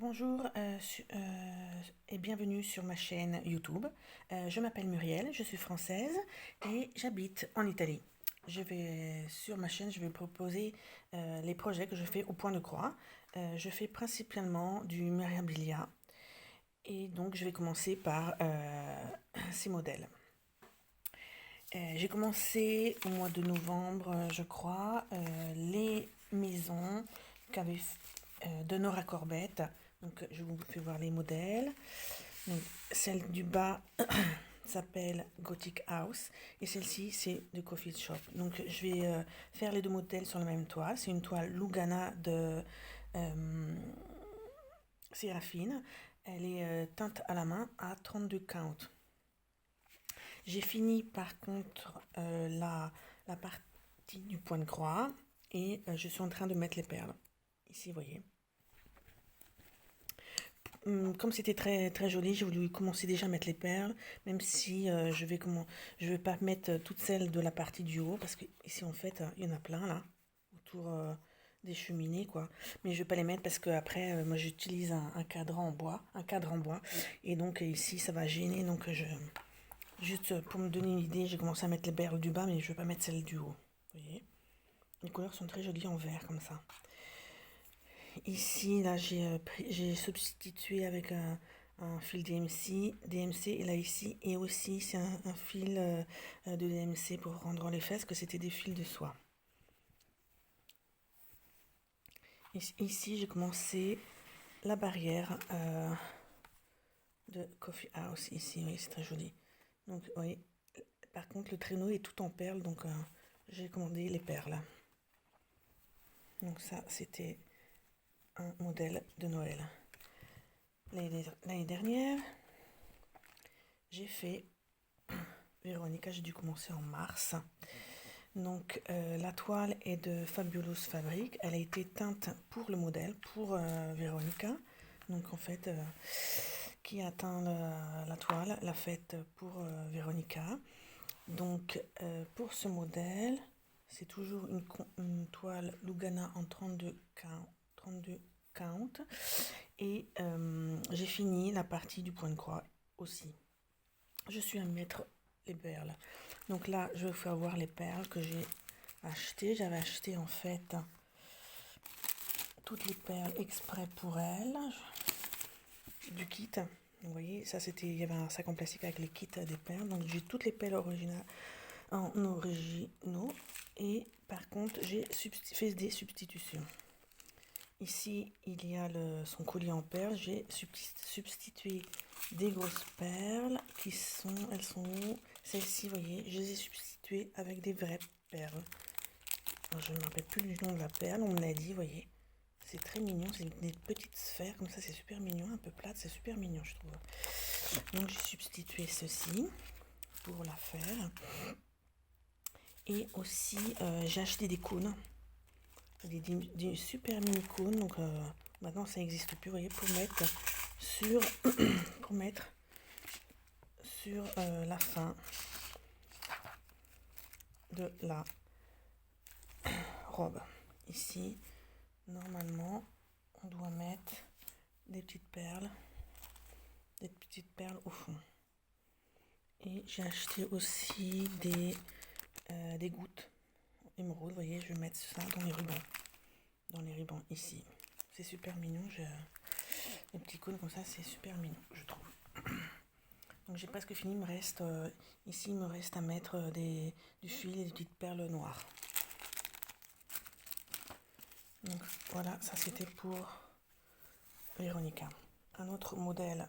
Bonjour et bienvenue sur ma chaîne YouTube. Je m'appelle Muriel, je suis française et j'habite en Italie. Sur ma chaîne, je vais proposer les projets que je fais au point de croix. Je fais principalement du mirabilia et donc je vais commencer par ces modèles. J'ai commencé au mois de novembre, je crois, les maisons qu'avait de Nora Corbett. Donc je vous fais voir les modèles. Donc, celle du bas s'appelle Gothic House et celle-ci c'est de Coffee Shop. Donc je vais faire les deux modèles sur la même toile. C'est une toile Lugana de Séraphine. Elle est teinte à la main à 32 count. J'ai fini par contre la partie du point de croix et je suis en train de mettre les perles. Ici, vous voyez. Comme c'était très, très joli, j'ai voulu commencer déjà à mettre les perles, même si je vais pas mettre toutes celles de la partie du haut, parce que ici en fait, il y en a plein là, autour des cheminées quoi. Mais je vais pas les mettre parce que après, moi j'utilise un cadre en bois, et donc ici ça va gêner, donc juste pour me donner une idée, j'ai commencé à mettre les perles du bas, mais je vais pas mettre celles du haut. Vous voyez, les couleurs sont très jolies en vert comme ça. Ici, là, j'ai substitué avec un fil DMC, et là ici, et aussi c'est un fil de DMC pour rendre les fesses, que c'était des fils de soie. Ici, j'ai commencé la barrière de Coffee House, ici, oui, c'est très joli. Donc, oui, par contre, le traîneau est tout en perles, donc j'ai commandé les perles. Donc ça, c'était un modèle de Noël. L'année dernière, j'ai fait Véronica, j'ai dû commencer en mars. Donc la toile est de Fabulous Fabric. Elle a été teinte pour le modèle, pour Véronica. Donc en fait, qui a teint la toile, l'a faite pour Véronica. Donc pour ce modèle, c'est toujours une toile Lugana en 32 count. Et j'ai fini la partie du point de croix aussi. Je suis à mettre les perles. Donc là, je vais vous faire voir les perles que j'ai achetées. J'avais acheté en fait toutes les perles exprès pour elle du kit. Vous voyez, ça c'était, il y avait un sac en plastique avec les kits des perles. Donc j'ai toutes les perles originales en originaux. Et par contre, j'ai fait des substitutions. Ici, il y a son collier en perles. J'ai substitué des grosses perles elles sont où? Celles-ci, vous voyez, je les ai substituées avec des vraies perles. Alors, je ne me rappelle plus du nom de la perle, on me l'a dit, vous voyez. C'est très mignon, c'est des petites sphères comme ça, c'est super mignon, un peu plate, c'est super mignon, je trouve. Donc, j'ai substitué ceci pour la faire. Et aussi, j'ai acheté des cônes. Des super mini cônes, donc maintenant ça n'existe plus, vous voyez, pour mettre sur la fin de la robe. Ici, normalement, on doit mettre des petites perles au fond. Et j'ai acheté aussi des gouttes émeraude, vous voyez, je vais mettre ça dans les rubans ici. C'est super mignon, les petits cônes comme ça, c'est super mignon, je trouve. Donc j'ai presque fini, ici il me reste à mettre du fil et des petites perles noires. Donc voilà, ça c'était pour Véronica. Un autre modèle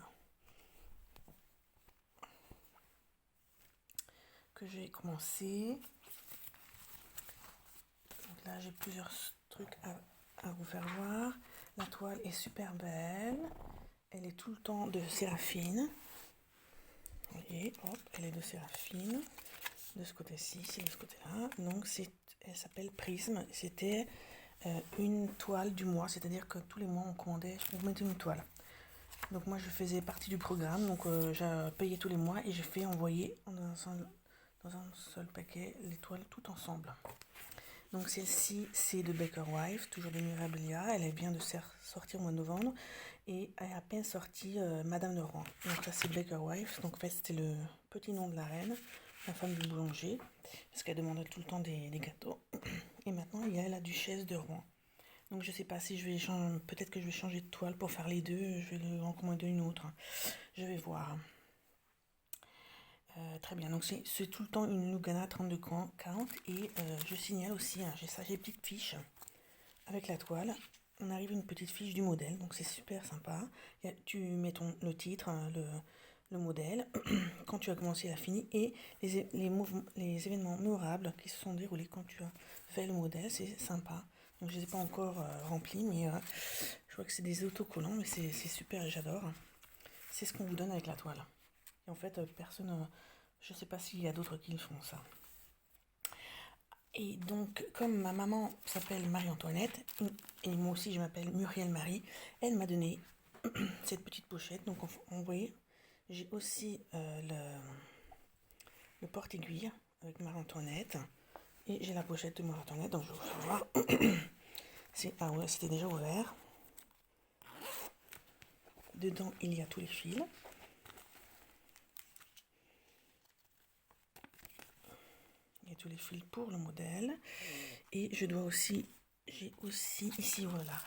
que j'ai commencé. Donc là j'ai plusieurs trucs à vous faire voir. La toile est super belle. Elle est tout le temps de Séraphine. Vous voyez, hop, elle est de Séraphine. De ce côté-ci, c'est de ce côté-là. Donc elle s'appelle Prisme. C'était une toile du mois, c'est-à-dire que tous les mois on commandait, on mettait une toile. Donc moi je faisais partie du programme, donc j'ai payé tous les mois et j'ai fait envoyer dans un seul paquet les toiles tout ensemble. Donc celle-ci c'est de Baker Wife, toujours de Mirabilia, elle vient de sortir au mois de novembre. et est à peine sortie Madame de Rouen. Donc ça c'est Baker Wife, donc en fait c'était le petit nom de la reine, la femme du boulanger, parce qu'elle demandait tout le temps des gâteaux. Et maintenant il y a la duchesse de Rouen. Donc je sais pas si je vais changer, peut-être que je vais changer de toile pour faire les deux, je vais en commander une autre. Je vais voir. Très bien, donc c'est tout le temps une Lugana 32-40 et je signale aussi, hein, j'ai ça, j'ai une petite fiche avec la toile. On arrive à une petite fiche du modèle, donc c'est super sympa. Tu mets le titre, hein, le modèle, quand tu as commencé et la fini, et les événements mémorables qui se sont déroulés quand tu as fait le modèle, c'est sympa. Donc je ne les ai pas encore remplis, mais je vois que c'est des autocollants, mais c'est super et j'adore. C'est ce qu'on vous donne avec la toile. Et en fait, personne, je ne sais pas s'il y a d'autres qui le font ça. Et donc, comme ma maman s'appelle Marie-Antoinette, et moi aussi je m'appelle Muriel Marie, elle m'a donné cette petite pochette. Donc, vous voyez, j'ai aussi le porte-aiguille avec Marie-Antoinette. Et j'ai la pochette de Marie-Antoinette, donc je vais vous faire voir. Ah ouais, c'était déjà ouvert. Dedans, il y a tous les fils. Il y a tous les fils pour le modèle. Et j'ai aussi ici, voilà,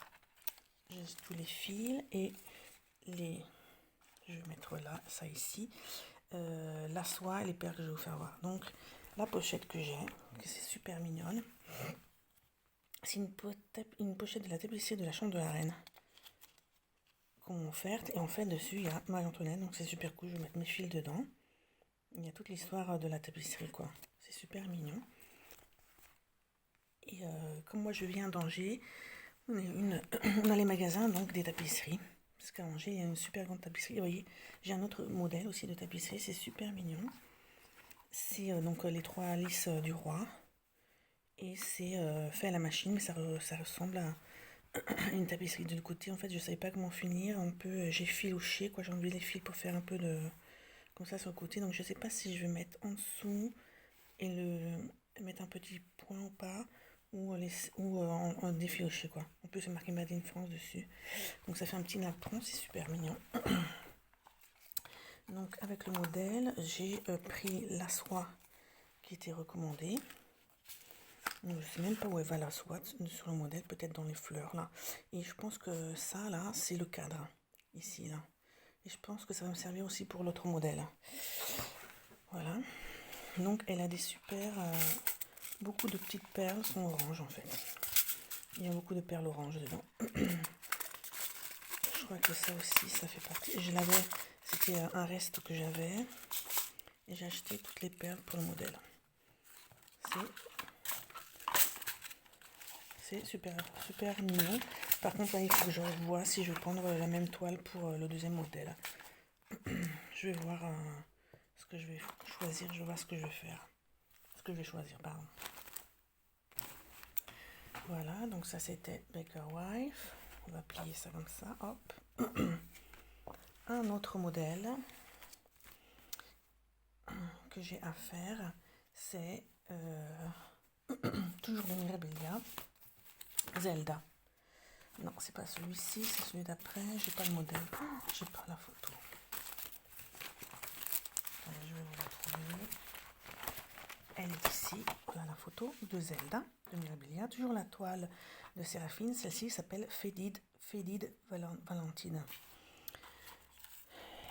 j'ai tous les fils et je vais mettre là, ça ici, la soie et les perles que je vais vous faire voir. Donc, la pochette que j'ai, que c'est super mignonne, c'est une pochette de la tapisserie de la chambre de la reine qu'on m'a offerte. Et en fait, dessus, il y a Marie-Antoinette, donc c'est super cool, je vais mettre mes fils dedans. Il y a toute l'histoire de la tapisserie, quoi. C'est super mignon. Et comme moi, je viens d'Angers, on a les magasins, donc des tapisseries. Parce qu'à Angers, il y a une super grande tapisserie. Vous voyez, j'ai un autre modèle aussi de tapisserie, c'est super mignon. C'est donc les 3 lys du roi. Et c'est fait à la machine, mais ça ressemble à une tapisserie de l'autre côté. En fait, je ne savais pas comment finir. J'ai filouché, quoi. J'ai enlevé les fils pour faire un peu de... comme ça sur le côté. Donc, je ne sais pas si je vais mettre en dessous et mettre un petit point ou pas. Ou en défiloché, quoi. En plus, c'est marqué Made in France dessus. Donc, ça fait un petit napperon, c'est super mignon. Donc, avec le modèle, j'ai pris la soie qui était recommandée. Je ne sais même pas où elle va la soie sur le modèle, peut-être dans les fleurs là. Et je pense que ça là, c'est le cadre, ici là. Et je pense que ça va me servir aussi pour l'autre modèle. Voilà. Donc elle a des super... beaucoup de petites perles sont oranges en fait. Il y a beaucoup de perles oranges dedans. Je crois que ça aussi, ça fait partie. Je l'avais, c'était un reste que j'avais. Et j'ai acheté toutes les perles pour le modèle. C'est super, super mignon. Par contre, là, il faut que je vois si je vais prendre la même toile pour le deuxième modèle. Je vais voir ce que je vais choisir. Je vais voir ce que je vais faire. Ce que je vais choisir, pardon. Voilà, donc ça c'était Baker Wife. On va plier ça comme ça, hop. Un autre modèle que j'ai à faire, c'est toujours de Mirabilia, Zelda. Non, c'est pas celui-ci, c'est celui d'après. J'ai pas le modèle. J'ai pas la photo. Allez, je vais vous la trouver. Elle est ici. Voilà la photo de Zelda de Mirabilia. Toujours la toile de Séraphine. Celle-ci s'appelle Faded Valentine.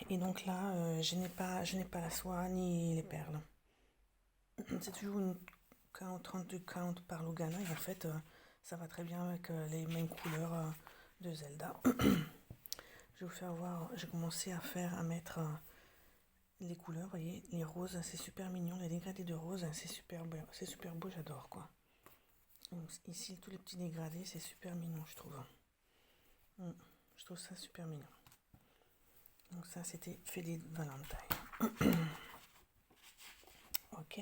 Et donc là, je n'ai pas la soie ni les perles. C'est toujours une 30 par Lugana. Et en fait, ça va très bien avec les mêmes couleurs de Zelda. Je vais vous faire voir. J'ai commencé à mettre les couleurs. Vous voyez, les roses, c'est super mignon. Les dégradés de roses, c'est super beau. J'adore quoi. Donc, ici, tous les petits dégradés, c'est super mignon, je trouve. Je trouve ça super mignon. Donc ça, c'était Faded Valentine. Ok.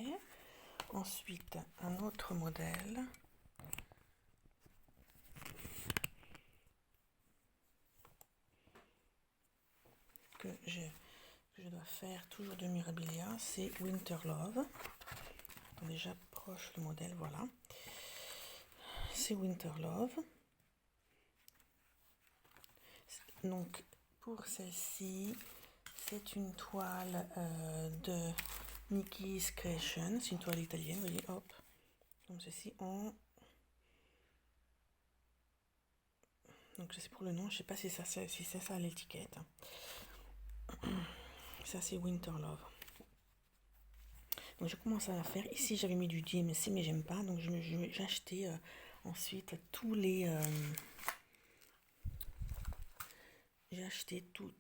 Ensuite, un autre modèle. Que je dois faire toujours de Mirabilia, c'est Winter Love. Attendez, j'approche le modèle, voilà. C'est Winter Love. Donc pour celle-ci, c'est une toile de Nikki's Creation, c'est une toile italienne, vous voyez, hop, comme ceci, donc c'est pour le nom, je sais pas si c'est ça l'étiquette. Ça c'est Winter Love. Donc je commence à la faire. Ici j'avais mis du DMC mais j'aime pas, donc j'ai acheté ensuite tous les... j'ai acheté tout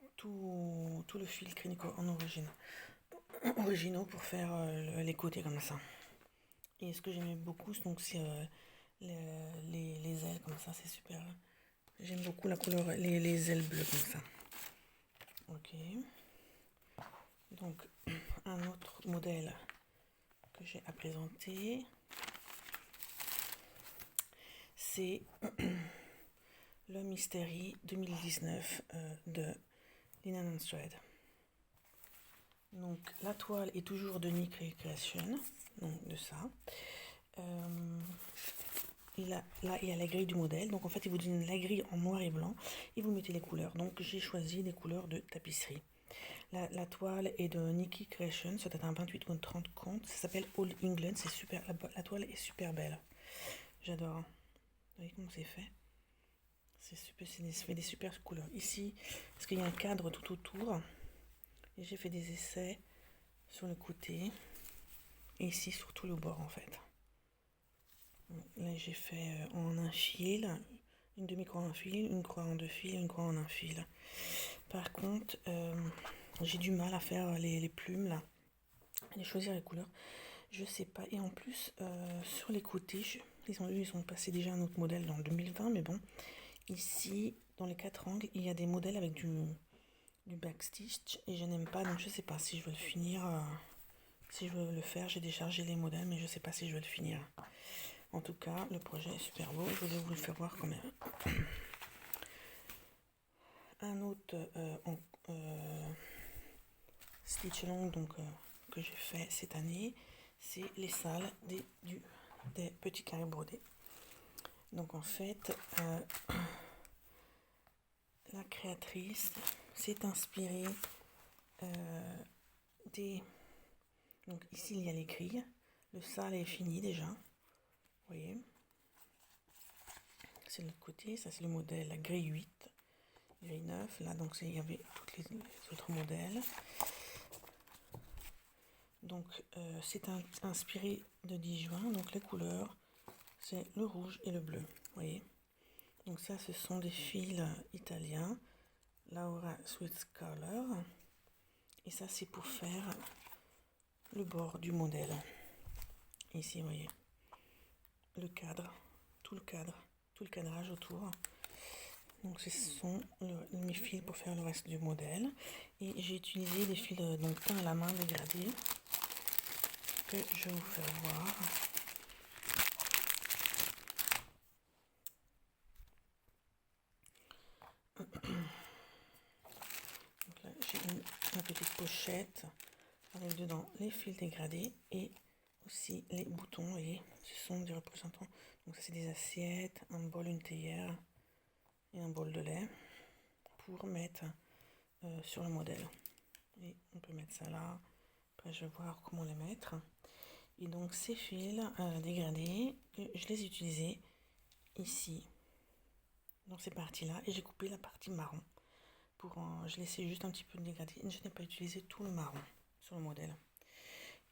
le fil Crénico en originaux pour faire les côtés comme ça. Et ce que j'aimais beaucoup, donc c'est les ailes comme ça, c'est super. J'aime beaucoup la couleur, les ailes bleues comme ça. Ok. Donc un autre modèle que j'ai à présenter, c'est le Mystery 2019 de Linen & Thread. Donc la toile est toujours de Nikki Creation, donc de ça. Là, il y a la grille du modèle. Donc en fait, il vous donne la grille en noir et blanc et vous mettez les couleurs. Donc j'ai choisi des couleurs de tapisserie. La toile est de Nikki Creation, ça date un 28 ou 30 comptes. Ça s'appelle Old England, c'est super. La toile est super belle. J'adore. Vous voyez comment c'est fait? C'est super, c'est des super couleurs. Ici, parce qu'il y a un cadre tout autour. Et j'ai fait des essais sur le côté. Et ici, sur tout le bord en fait. Là, j'ai fait en un fil, une demi-croix en fil, une croix en deux fils, une croix en un fil. Par contre, j'ai du mal à faire les plumes là, et choisir les couleurs. Je sais pas. Et en plus, sur les côtés, ils ont passé déjà un autre modèle dans le 2020, mais bon. Ici, dans les 4 angles, il y a des modèles avec du backstitch et je n'aime pas, donc je sais pas si je veux le finir. Si je veux le faire, j'ai déchargé les modèles, mais je sais pas si je veux le finir. En tout cas, le projet est super beau. Je voulais vous le faire voir quand même. Un autre stitch long donc, que j'ai fait cette année, c'est les salles des petits carrés brodés. Donc en fait, la créatrice s'est inspirée des... Donc ici il y a les grilles. Le sale est fini déjà. Vous voyez, c'est de l'autre côté, ça c'est le modèle la grille 8, grille 9, là donc il y avait tous les autres modèles. Donc c'est inspiré de 10 juin, donc les couleurs c'est le rouge et le bleu, vous voyez. Donc ça ce sont des fils italiens, Laura Sweet Color, et ça c'est pour faire le bord du modèle. Ici vous voyez le cadre, tout le cadrage autour. Donc ce sont mes fils pour faire le reste du modèle. Et j'ai utilisé des fils donc teints à la main dégradés que je vais vous faire voir. Donc là j'ai une petite pochette avec dedans les fils dégradés et aussi les boutons. Vous voyez, ce sont des représentants. Donc ça c'est des assiettes, un bol, une théière et un bol de lait pour mettre sur le modèle. Et on peut mettre ça là. Après je vais voir comment les mettre. Et donc ces fils dégradés, je les ai utilisés ici, dans ces parties-là, et j'ai coupé la partie marron. Je laissais juste un petit peu de dégradé, et je n'ai pas utilisé tout le marron sur le modèle.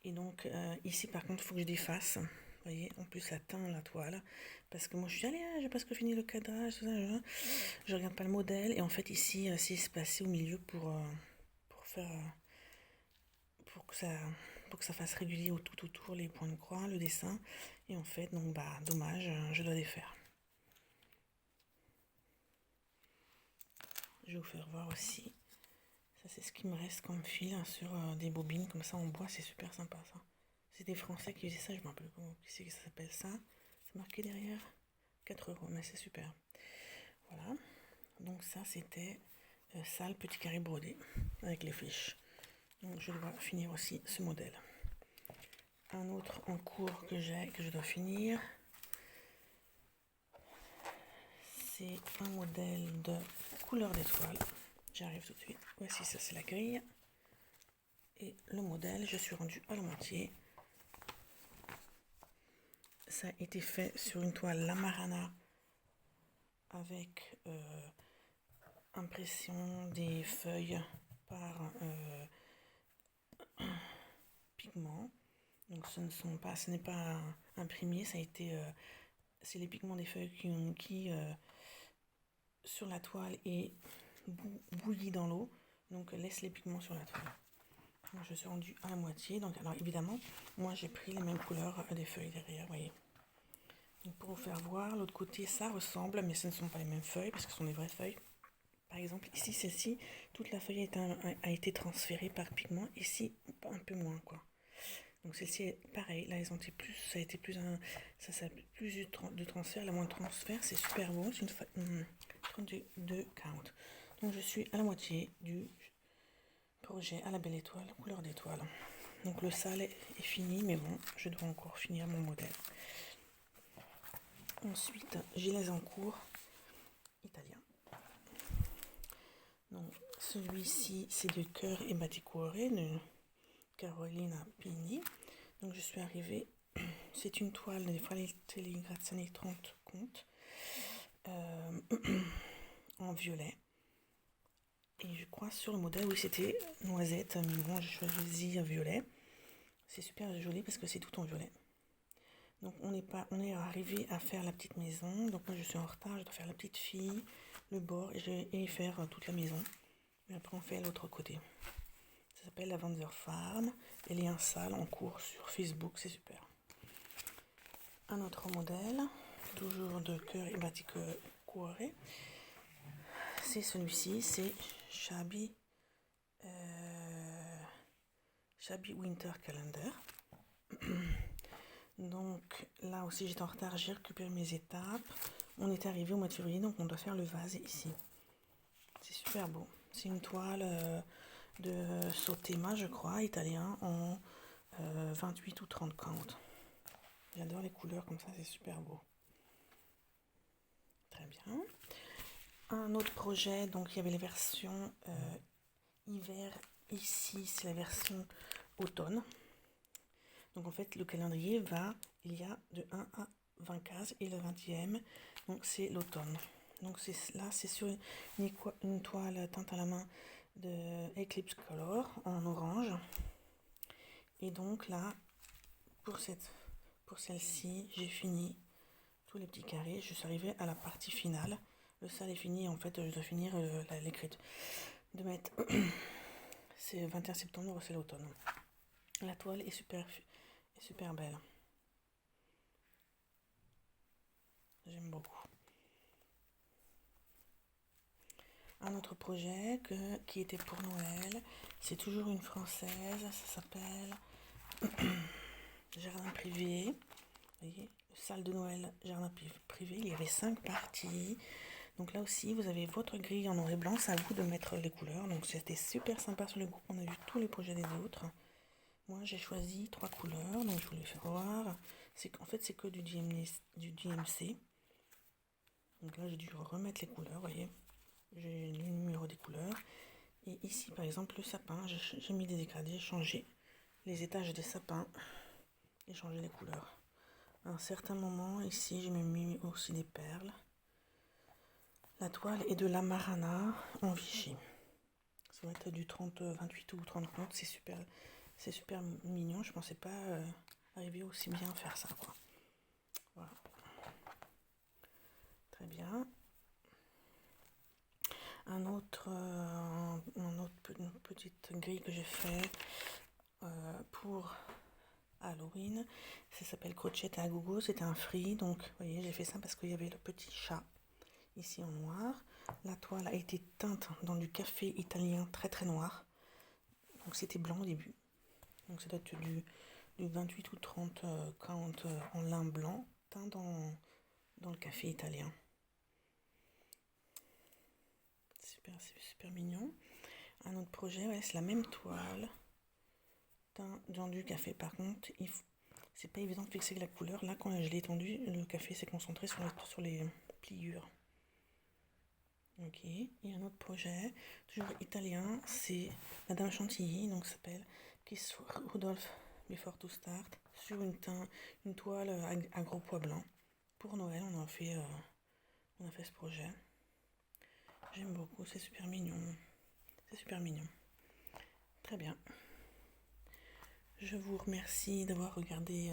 Et donc ici par contre, il faut que je défasse. Vous voyez, en plus ça teint la toile, parce que moi je suis allée, j'ai presque fini le cadrage, tout ça, je regarde pas le modèle, et en fait ici, c'est espacé au milieu pour faire, pour que ça fasse régulier tout autour les points de croix, le dessin. Et en fait, donc dommage, je dois défaire. Je vais vous faire voir aussi. Ça c'est ce qui me reste comme fil sur des bobines comme ça en bois, c'est super sympa ça. C'est des Français qui faisaient ça, je me rappelle comment ça s'appelle ça. C'est marqué derrière 4 €, mais c'est super. Voilà. Donc ça c'était ça, le petit carré brodé avec les fiches. Donc je dois finir aussi ce modèle. Un autre en cours que je dois finir, c'est un modèle de couleur d'étoile. J'arrive tout de suite. Voici, ça c'est la grille. Et le modèle, je suis rendue à la moitié. Ça a été fait sur une toile Lamarana avec impression des feuilles par pigments. Donc ce n'est pas imprimé, ça a été c'est les pigments des feuilles qui sur la toile et bouillis dans l'eau, donc laisse les pigments sur la toile. Donc, je suis rendue à la moitié. Donc alors évidemment, moi j'ai pris les mêmes couleurs des feuilles derrière, vous voyez. Donc, pour vous faire voir, l'autre côté ça ressemble, mais ce ne sont pas les mêmes feuilles parce que ce sont des vraies feuilles. Par exemple, ici, celle-ci, toute la feuille a été transférée par pigment, ici un peu moins quoi. Donc celle-ci est pareil, là elles ont été plus, ça a été plus plus de transfert, la moins de transfert, c'est super beau, c'est une 32 count. Donc je suis à la moitié du projet à la belle étoile, couleur d'étoile. Donc le sale est fini, mais bon, je dois encore finir mon modèle. Ensuite, j'ai les encours italiens. Donc celui-ci, c'est de Cœur et Baticuore de Carolina Pini. Donc je suis arrivée, c'est une toile, des fois les Graziani 30 comptes, en violet. Et je crois sur le modèle, oui c'était noisette, mais bon j'ai choisi violet. C'est super joli parce que c'est tout en violet. Donc on est arrivé à faire la petite maison. Donc moi je suis en retard, je dois faire la petite fille, le bord et faire toute la maison. Et après on fait l'autre côté. Ça s'appelle la Vanzer Farm. Et il y a un salle en cours sur Facebook, c'est super. Un autre modèle, toujours de Cœur et Baticuore. C'est celui-ci, c'est Shabby Winter Calendar. Donc là aussi j'étais en retard, j'ai récupéré mes étapes. On est arrivé au mois de février, donc on doit faire le vase ici. C'est super beau. C'est une toile de Sotema, je crois, italien, en 28 ou 30 count. J'adore les couleurs comme ça, c'est super beau. Très bien. Un autre projet, donc il y avait les versions hiver. Ici, c'est la version automne. Donc en fait, le calendrier il y a de 1 à 20 cases et le 20e, donc c'est l'automne. Donc là, c'est sur une toile teinte à la main de Eclipse Color en orange. Et donc là, pour celle-ci, j'ai fini tous les petits carrés. Je suis arrivée à la partie finale. Le sale est fini, en fait, je dois finir l'écriture. De mettre, c'est 21 septembre, c'est l'automne. La toile est super belle. J'aime beaucoup. Un autre projet qui était pour Noël, c'est toujours une française, ça s'appelle Jardin privé. Vous voyez, salle de Noël, jardin privé, il y avait 5 parties. Donc là aussi, vous avez votre grille en noir et blanc, c'est à vous de mettre les couleurs. Donc c'était super sympa sur le groupe, on a vu tous les projets des autres. Moi j'ai choisi 3 couleurs, donc je voulais faire voir. En fait c'est que du DMC. Donc là j'ai dû remettre les couleurs, vous voyez. J'ai le numéro des couleurs. Et ici par exemple le sapin, j'ai mis des dégradés, j'ai changé les étages des sapins et changé les couleurs. À un certain moment ici j'ai mis aussi des perles. La toile est de la Marana en Vichy. Ça va être du 28 ou 30 comptes, c'est super mignon. Je pensais pas arriver aussi bien à faire ça, quoi. Voilà. Très bien. Une petite grille que j'ai fait pour Halloween. Ça s'appelle Crochet à gogo. C'était un free. Donc, vous voyez, j'ai fait ça parce qu'il y avait le petit chat ici en noir. La toile a été teinte dans du café italien très très noir. Donc, c'était blanc au début. Donc, ça doit être du 28 ou 30 count en lin blanc teint dans le café italien. C'est super mignon. Un autre projet, ouais, c'est la même toile teint dans du café. Par contre, c'est pas évident de fixer la couleur. Là, quand je l'ai étendu, le café s'est concentré sur les pliures. Ok, et un autre projet, toujours italien, c'est Madame Chantilly, donc ça s'appelle Kiss Rudolph Before to Start, sur une toile à gros pois blancs. Pour Noël, on a fait ce projet. J'aime beaucoup, c'est super mignon. C'est super mignon. Très bien. Je vous remercie d'avoir regardé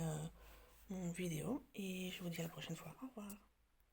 mon vidéo et je vous dis à la prochaine fois. Au revoir.